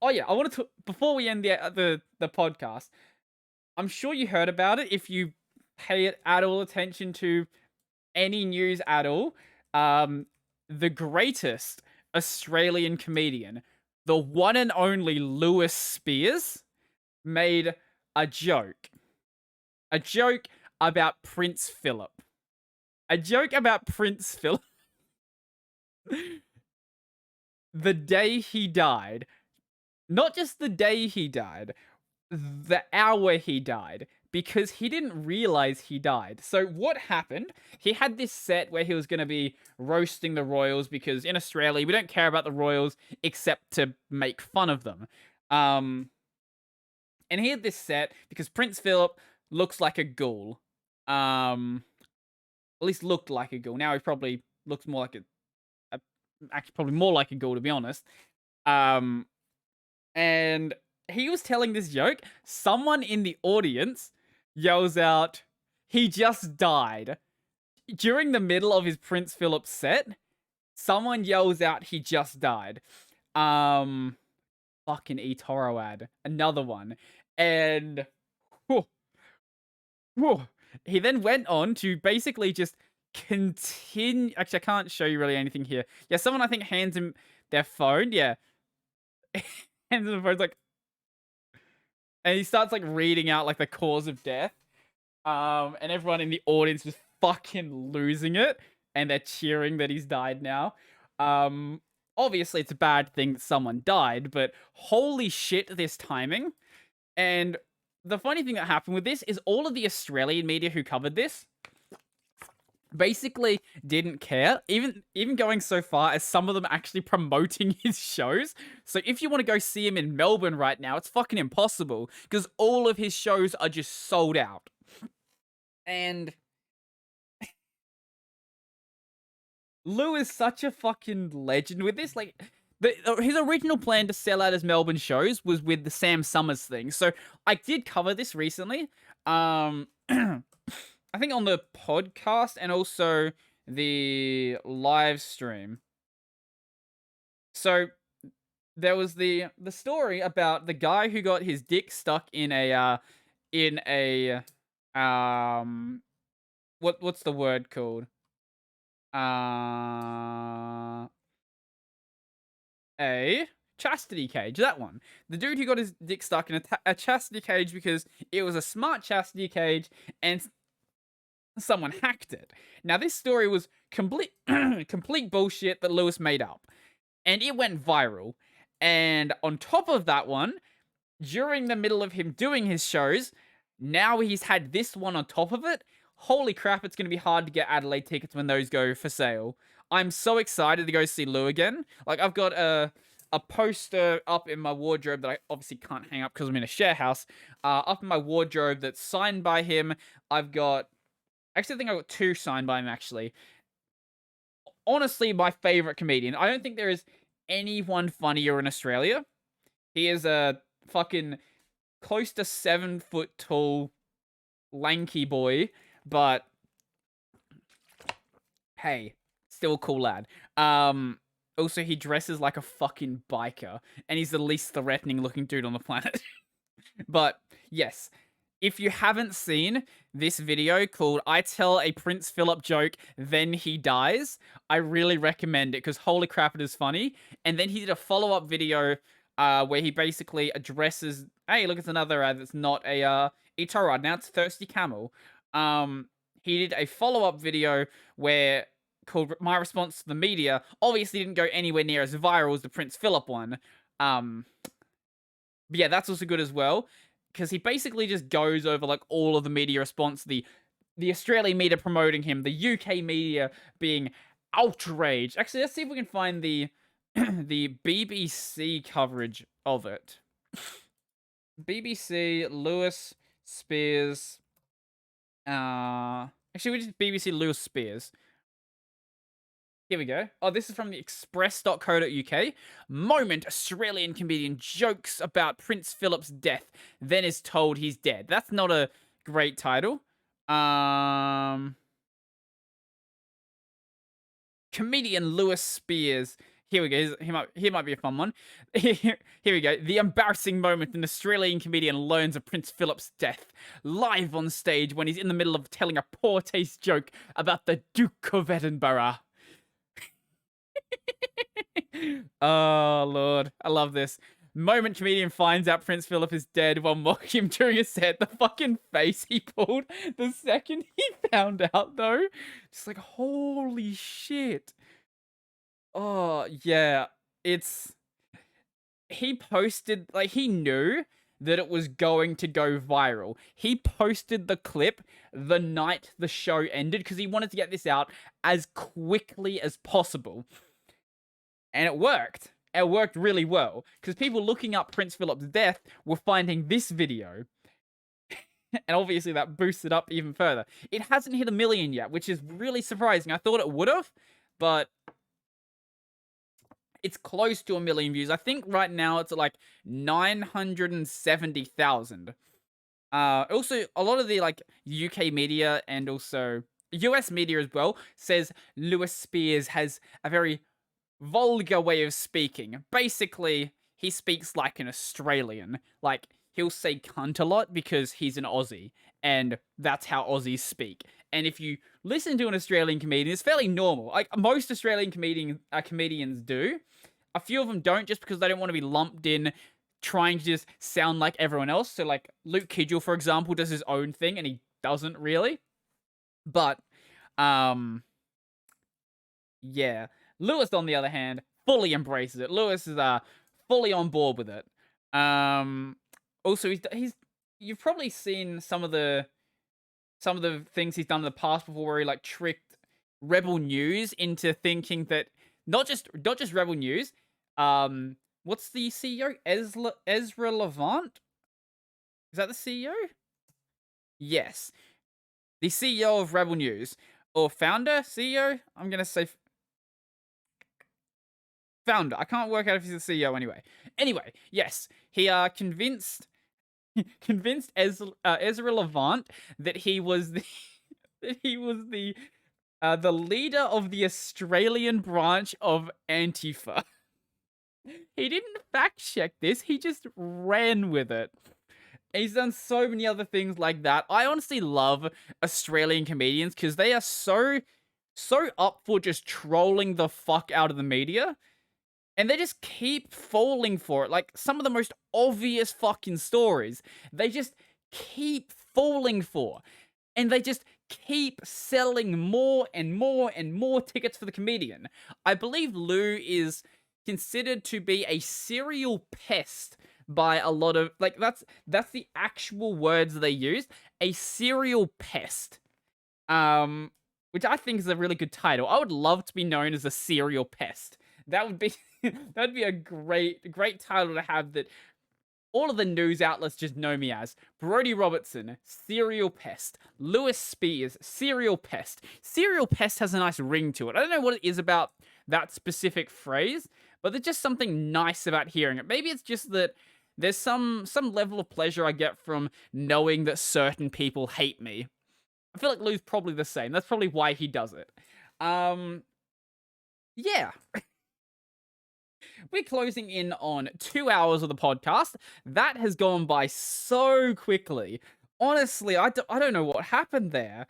Oh yeah, I want to before we end the podcast. I'm sure you heard about it if you pay it at all attention to any news at all. Um, the greatest Australian comedian, the one and only Lewis Spears, made a joke. A joke about Prince Philip. A joke about Prince Philip the day he died. Not just the day he died, the hour he died, because he didn't realize he died. So what happened? He had this set where he was going to be roasting the royals because in Australia we don't care about the royals except to make fun of them. Um, and he had this set because Prince Philip looks like a ghoul. At least looked like a ghoul. Now he probably looks more like actually probably more like a ghoul to be honest. Um, and he was telling this joke. Someone in the audience yells out, "He just died." During the middle of his Prince Philip set, someone yells out, "He just died." Um, fucking eToro ad, another one, and whew, whew. He then went on to basically just continue. Actually, I can't show you really anything here. Yeah, someone I think hands him their phone. Yeah, hands him the phone. Like, and he starts like reading out like the cause of death. And everyone in the audience is fucking losing it, and they're cheering that he's died now. Obviously it's a bad thing that someone died, but holy shit, this timing. And the funny thing that happened with this is all of the Australian media who covered this basically didn't care, even going so far as some of them actually promoting his shows. So if you want to go see him in Melbourne right now, it's fucking impossible because all of his shows are just sold out. And Lou is such a fucking legend with this. Like, his original plan to sell out his Melbourne shows was with the Sam Summers thing. So I did cover this recently. I think on the podcast and also the live stream. So there was the story about the guy who got his dick stuck in a what's the word called? Uh a chastity cage. That one. The dude who got his dick stuck in a chastity cage because it was a smart chastity cage and someone hacked it. Now this story was complete complete bullshit that Lewis made up, and it went viral. And on top of that one, during the middle of him doing his shows, now he's had this one on top of it. Holy crap, it's going to be hard to get Adelaide tickets when those go for sale. I'm so excited to go see Lou again. Like, I've got a poster up in my wardrobe that I obviously can't hang up because I'm in a share house. Up in my wardrobe that's signed by him. I've got... Actually, I think I've got two signed by him, actually. Honestly, my favorite comedian. I don't think there is anyone funnier in Australia. He is a fucking close to 7 foot tall, lanky boy, but hey, still a cool lad. Also he dresses like a fucking biker, and he's the least threatening looking dude on the planet. But yes, if you haven't seen this video called "I Tell a Prince Philip Joke, Then He Dies," I really recommend it because holy crap, it is funny. And then he did a follow-up video where he basically addresses, hey, look, it's another ad that's not a eToro ad. Now it's Thirsty Camel. He did a follow-up video where called "My Response to the Media." Obviously didn't go anywhere near as viral as the Prince Philip one. But yeah, that's also good as well because he basically just goes over like all of the media response, the Australian media promoting him, the UK media being outraged. Actually, let's see if we can find the the BBC coverage of it. BBC Lewis Spears. Actually, we just BBC Lewis Spears. Here we go. Oh, this is from the express.co.uk. Moment Australian comedian jokes about Prince Philip's death, then is told he's dead. That's not a great title. Comedian Lewis Spears. Here we go. Here might be a fun one. Here we go. The embarrassing moment an Australian comedian learns of Prince Philip's death live on stage when he's in the middle of telling a poor taste joke about the Duke of Edinburgh. Oh, Lord. I love this. Moment comedian finds out Prince Philip is dead while mocking him during a set. The fucking face he pulled the second he found out, though. Just like, holy shit. Oh, yeah. He posted, like, he knew that it was going to go viral. He posted the clip the night the show ended because he wanted to get this out as quickly as possible. And it worked. It worked really well because people looking up Prince Philip's death were finding this video. And obviously that boosted up even further. It hasn't hit 1 million yet, which is really surprising. I thought it would have, but it's close to 1 million views. I think right now it's at like 970,000. Also, a lot of the like UK media and also US media as well says Lewis Spears has a very vulgar way of speaking. Basically, he speaks like an Australian. Like, he'll say cunt a lot because he's an Aussie, and that's how Aussies speak. And if you listen to an Australian comedian, it's fairly normal. Like, most Australian comedians do. A few of them don't just because they don't want to be lumped in trying to just sound like everyone else. So, like, Luke Kidgel, for example, does his own thing, and he doesn't really. But, yeah. Lewis, on the other hand, fully embraces it. Lewis is fully on board with it. Also, he's you've probably seen some of the things he's done in the past before, where he like tricked Rebel News into thinking that not just Rebel News. What's the CEO? Ezra Levant? Is that the CEO? Yes, the CEO of Rebel News or founder, CEO. I'm gonna say founder. I can't work out if he's the CEO anyway. Anyway, yes, he convinced Ezra Levant that he was the the leader of the Australian branch of Antifa. He didn't fact check this. He just ran with it. He's done so many other things like that. I honestly love Australian comedians because they are so up for just trolling the fuck out of the media. And they just keep falling for it. Like, some of the most obvious fucking stories, they just keep falling for. And they just keep selling more and more and more tickets for the comedian. I believe Lou is considered to be a serial pest by a lot of, like, that's the actual words they use. A serial pest. Which I think is a really good title. I would love to be known as a serial pest. That would be that'd be a great title to have that all of the news outlets just know me as. Brodie Robertson, serial pest. Lewis Spears, serial pest. Serial pest has a nice ring to it. I don't know what it is about that specific phrase, but there's just something nice about hearing it. Maybe it's just that there's some level of pleasure I get from knowing that certain people hate me. I feel like Lou's probably the same. That's probably why he does it. Yeah. We're closing in on 2 hours of the podcast. That has gone by so quickly. Honestly, I don't know what happened there.